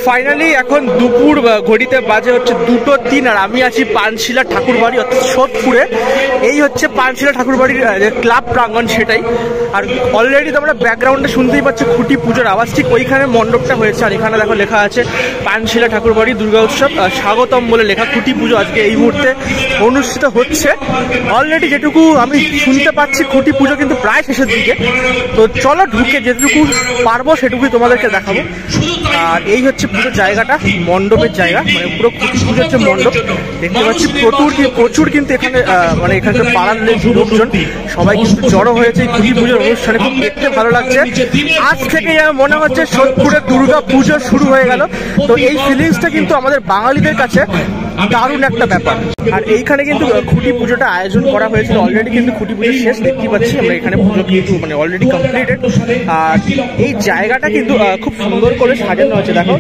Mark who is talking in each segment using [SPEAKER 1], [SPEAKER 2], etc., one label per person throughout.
[SPEAKER 1] Finally এখন দুপুর ঘড়িতে বাজে হচ্ছে 2:03 আর আমি আছি পানশিলা ঠাকুরবাড়ি অর্থাৎ সোদপুরে। এই হচ্ছে পানশিলা ঠাকুরবাড়ির ক্লাব প্রাঙ্গণ, সেটাই। আর অলরেডি তোমরা ব্যাকগ্রাউন্ডে শুনতেই পাচ্ছ খুঁটি পুজোর আওয়াজ, ঠিক ওইখানে মণ্ডপটা হয়েছে। আর এখানে দেখো লেখা আছে পানশিলা ঠাকুরবাড়ি দুর্গা উৎসব স্বাগতম বলে লেখা। খুঁটি পুজো আজকে এই মুহূর্তে অনুষ্ঠিত হচ্ছে। অলরেডি যেটুকু আমি শুনতে পাচ্ছি খুঁটি পুজো কিন্তু প্রায় শেষের দিকে। তো চলো ঢুকে যেটুকু পারবো সেটুকুই তোমাদেরকে দেখাবো। আর এই হচ্ছে পুরো জায়গাটা, মণ্ডপের জায়গা, মানে পুরো খুঁটি পুজো হচ্ছে মণ্ডপ। দেখতে পাচ্ছি প্রচুর কিন্তু এখানে মানে এখানকার পাড়ার লোকজন সবাই কিন্তু জড়ো হয়েছে এই খুঁটি পুজোর অনুষ্ঠানে। খুব দেখতে ভালো লাগছে। আজ থেকে মনে হচ্ছে সোদপুরে দুর্গা পুজো শুরু হয়ে গেল। তো এই ফিলিংসটা কিন্তু আমাদের বাঙালিদের কাছে দারুণ একটা ব্যাপার। আর এইখানে কিন্তু খুঁটি পুজোটা আয়োজন করা হয়েছিল অলরেডি, কিন্তু খুঁটি পুজো শেষ দেখতে পাচ্ছি আমরা। এখানে পুজো কিন্তু মানে অলরেডি কমপ্লিটেড। আর এই জায়গাটা কিন্তু খুব সুন্দর করে সাজানো হয়েছে। দেখো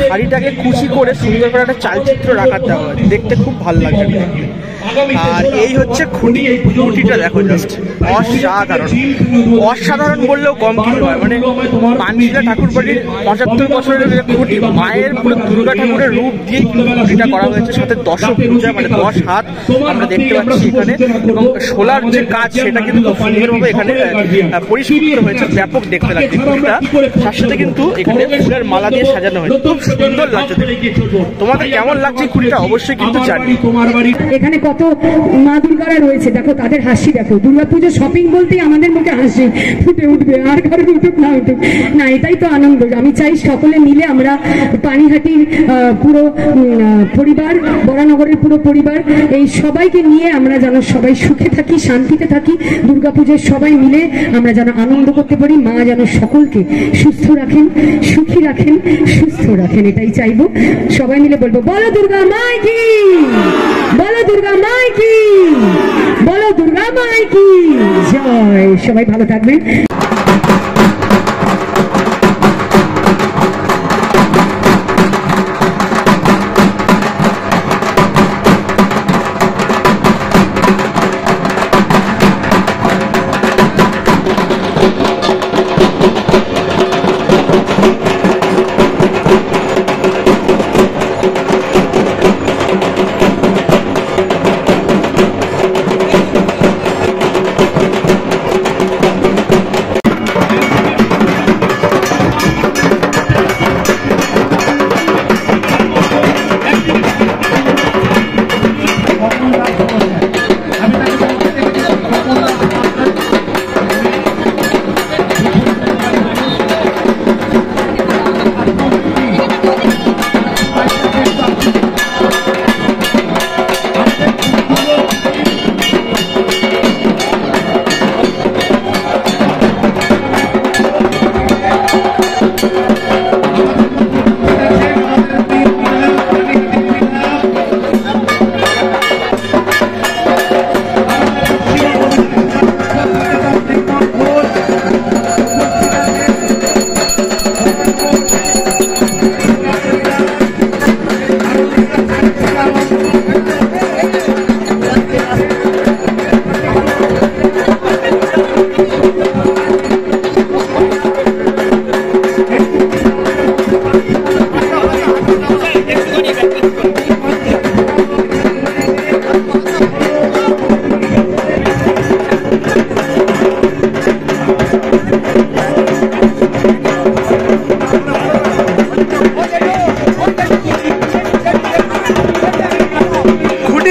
[SPEAKER 1] শাড়িটাকে কুচি করে সুন্দর করে একটা চালচিত্র রাখার দেওয়া হয়েছে, দেখতে খুব ভালো লাগছে দেখতে। আর এই হচ্ছে খুঁটিটা দেখো, জাস্ট অসাধারণ বললেও কম কিছু হয়। মানে পানশিলা ঠাকুরবাড়ির 75 বছরের যে খুঁটি, মায়ের পুরো দুর্গা ঠাকুরের রূপ দিয়ে খুঁটিটা করা হয়েছে, সাথে দশভুজা মানে 10 হাত আমরা দেখতে পাচ্ছি এখানে। এবং শোলার যে কাজ সেটা কিন্তু খুব সুন্দরভাবে এখানে পরিষ্কৃত হয়েছে, ব্যাপক দেখতে লাগছে খুঁটিটা। তার সাথে কিন্তু এখানে ফুলের মালা দিয়ে সাজানো হয়েছে, খুব সুন্দর লাগছে। তোমাদের কেমন লাগছে খুঁটিটা অবশ্যই কিন্তু জানি।
[SPEAKER 2] এখানে কত মা দুর্গারা রয়েছে, দেখো তাদের হাসি দেখো। দুর্গাপুজো শপিং বলতেই আমাদের মুখে হাসি ফুটে উঠবে, আর কারোর উঠুক না উঠুক না, এটাই তো আনন্দ। আমি চাই সকলে মিলে আমরা পানিহাটির পুরো পরিবার, বরানগরের পুরো পরিবার, এই সবাইকে নিয়ে আমরা যেন সবাই সুখে থাকি, শান্তিতে থাকি। দুর্গাপুজোর সবাই মিলে আমরা যেন আনন্দ করতে পারি। মা যেন সকলকে সুস্থ রাখেন, সুখী রাখেন, সুস্থ রাখেন, এটাই চাইবো। সবাই মিলে বলবো বলো দুর্গা মাই কি, বলো দুর্গা মাই কি, বলো দুর্গা মাই কি জয়। সবাই ভালো থাকবেন।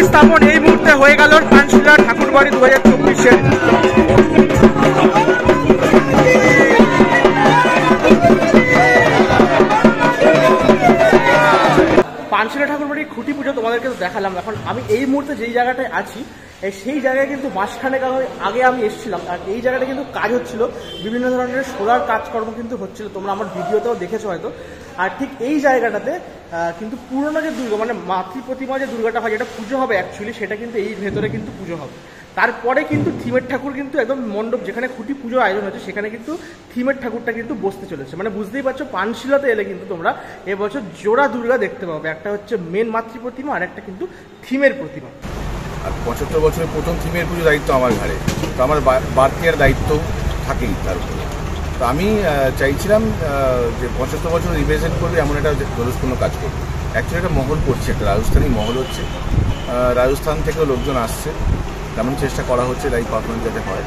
[SPEAKER 1] স্থাপন এই মুহূর্তে হয়ে গেল পানশিলা ঠাকুরবাড়ি 2024-এর। পানশিলা ঠাকুরবাড়ির খুঁটি পুজো তোমাদেরকে তো দেখালাম। এখন আমি এই মুহূর্তে যেই জায়গাটায় আছি সেই জায়গায় কিন্তু মাসখানেক আগে আমি এসেছিলাম। আর এই জায়গাটা কিন্তু কাজ হচ্ছিল, বিভিন্ন ধরনের সোলার কাজকর্ম কিন্তু হচ্ছিল, তোমরা আমার ভিডিওতেও দেখেছো হয়তো। আর ঠিক এই জায়গাটাতে কিন্তু পুরোনো যে দুর্গা মানে মাতৃ প্রতিমা যে দুর্গাটা হয়, যেটা পুজো হবে অ্যাকচুয়ালি, সেটা কিন্তু এই ভেতরে কিন্তু পুজো হবে। তারপরে কিন্তু থিমের ঠাকুর কিন্তু একদম মণ্ডপ যেখানে খুঁটি পুজো আয়োজন হচ্ছে সেখানে কিন্তু থিমের ঠাকুরটা কিন্তু বসতে চলেছে। মানে বুঝতেই পারছো পানশিলাতে এলে কিন্তু তোমরা এবছর জোড়া দুর্গা দেখতে পাবে, একটা হচ্ছে মেন মাতৃ প্রতিমা আর একটা কিন্তু থিমের প্রতিমা।
[SPEAKER 3] আর 75 বছরের 1ম থিমের পুজো দায়িত্ব আমার ঘাড়ে, তো আমার বাড়তি আর দায়িত্ব থাকেই তার উপরে। তো আমি চাইছিলাম যে 75 বছর রিপ্রেজেন্ট করবে এমন একটা জলস্পূর্ণ কাজ করবে। অ্যাকচুয়ালি একটা মহল করছে, একটা রাজস্থানী মহল হচ্ছে, রাজস্থান থেকেও লোকজন আসছে, তেমন চেষ্টা করা হচ্ছে লাইভ পারফরমেন্স যাতে হয়।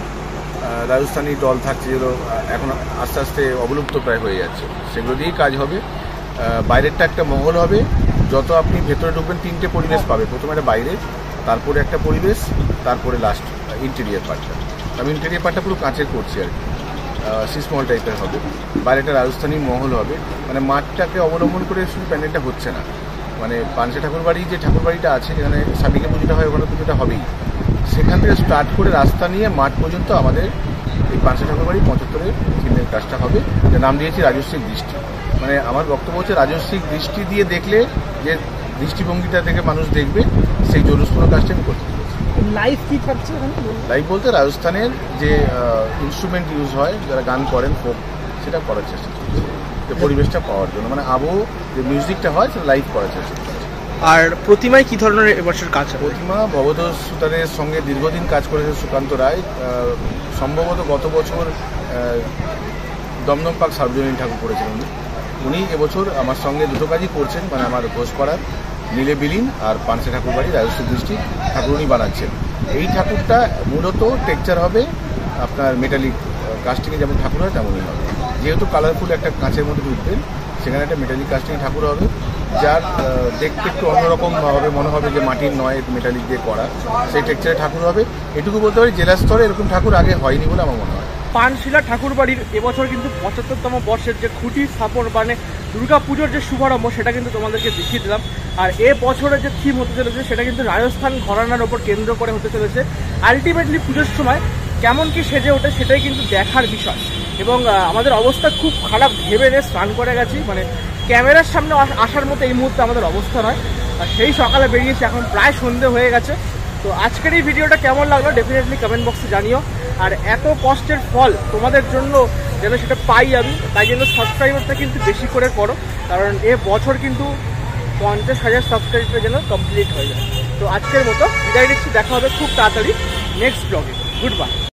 [SPEAKER 3] রাজস্থানী দল থাকছে যেগুলো এখন আস্তে আস্তে অবলুপ্ত প্রায় হয়ে যাচ্ছে, সেগুলো দিয়েই কাজ হবে। বাইরেরটা একটা মহল হবে, যত আপনি ভেতরে ঢুকবেন 3টে পরিবেশ পাবে, প্রথমে একটা বাইরে, তারপরে একটা পরিবেশ, তারপরে লাস্ট ইন্টেরিয়ার পার্টটা। আমি ইন্টেরিয়ার পার্টটা পুরো কাঁচের করছি আর কি, সিসমল টাইপের হবে। বাইরেটা রাজস্থানী মহল হবে, মানে মাঠটাকে অবলম্বন করে শুধু প্যান্ডেলটা হচ্ছে না, মানে পানসা ঠাকুরবাড়ি যে ঠাকুরবাড়িটা আছে যেখানে সাবিকে পুজোটা হয় ওখানে পুজোটা হবেই, সেখান থেকে স্টার্ট করে রাস্তা নিয়ে মাঠ পর্যন্ত আমাদের এই পানসা ঠাকুরবাড়ি 75-এর থিমের কাজটা হবে, যে নাম দিয়েছি রাজস্বিক দৃষ্টি। মানে আমার বক্তব্য হচ্ছে রাজস্বিক দৃষ্টি দিয়ে দেখলে যে দৃষ্টিভঙ্গিটা থেকে মানুষ দেখবে, সেই জলস্পূর্ণ কাজটা আমি করতে চাই।
[SPEAKER 1] লাইভ কি থাকছে
[SPEAKER 3] লাইভ বলতে রাজস্থানের যে ইনস্ট্রুমেন্ট ইউজ হয়, যারা গান করেন ফোক, সেটা করার চেষ্টা করছে, যে পরিবেশটা পাওয়ার জন্য, মানে আবহ যে মিউজিকটা হয় সেটা লাইভ করার চেষ্টা করছে।
[SPEAKER 1] আর প্রতিমায় কি ধরনের এবছর কাজ হবে?
[SPEAKER 3] প্রতিমা ভবতোষ সুতারের সঙ্গে দীর্ঘদিন কাজ করেছে সুকান্ত রায়। সম্ভবত গত বছর দমদম পাক সার্বজনীন ঠাকুর করেছেন উনি এবছর আমার সঙ্গে দুটো কাজই করছেন, মানে আমার ঘোষপাড়ার নীলে বিলীন আর পানসা ঠাকুরবাড়ি রাজস্ব দৃষ্টি ঠাকুর উনি বানাচ্ছেন। এই ঠাকুরটা মূলত টেক্সচার হবে আপনার মেটালিক কাস্টিংয়ে, যেমন ঠাকুর হয় তেমনই হবে, যেহেতু কালারফুল একটা কাঁচের মধ্যে ঢুকবেন, সেখানে একটা মেটালিক কাস্টিং ঠাকুর হবে, যার দেখতে একটু অন্যরকম হবে, মনে হবে যে মাটির নয়, মেটালিক দিয়ে করা, সেই টেক্সচারের ঠাকুর হবে। এটুকু বলতে পারি জেলা স্তরে এরকম ঠাকুর আগে হয়নি বলে আমার মনে হয়।
[SPEAKER 1] পানশিলা ঠাকুরবাড়ির এবছর কিন্তু 75তম বর্ষের যে খুঁটি স্থাপন, মানে দুর্গা পুজোর যে শুভারম্ভ, সেটা কিন্তু তোমাদেরকে দেখিয়ে দিলাম। আর এ বছরের যে থিম হতে চলেছে সেটা কিন্তু রাজস্থান ঘরানার ওপর কেন্দ্র করে হতে চলেছে। আলটিমেটলি পুজোর সময় কেমন কি সেজে ওঠে সেটাই কিন্তু দেখার বিষয়। এবং আমাদের অবস্থা খুব খারাপ, ভেবে নিয়ে স্নান করে গেছি, মানে ক্যামেরার সামনে আসার মতো এই মুহূর্তে আমাদের অবস্থা নয়। আর সেই সকালে বেরিয়েছি, এখন প্রায় সন্ধে হয়ে গেছে। তো আজকের এই ভিডিওটা কেমন লাগলো ডেফিনেটলি কমেন্ট বক্সে জানিও। আর এত কষ্টের ফল তোমাদের জন্য যেন সেটা পাই আমি, তাই জন্য সাবস্ক্রাইবারটা কিন্তু বেশি করে করো, কারণ এ বছর কিন্তু 50,000 সাবস্ক্রাইবার যেন কমপ্লিট হয়ে যায়। তো আজকের মতো বিদায় নিচ্ছি, দেখা হবে খুব তাড়াতাড়ি নেক্সট ব্লগে। Good bye.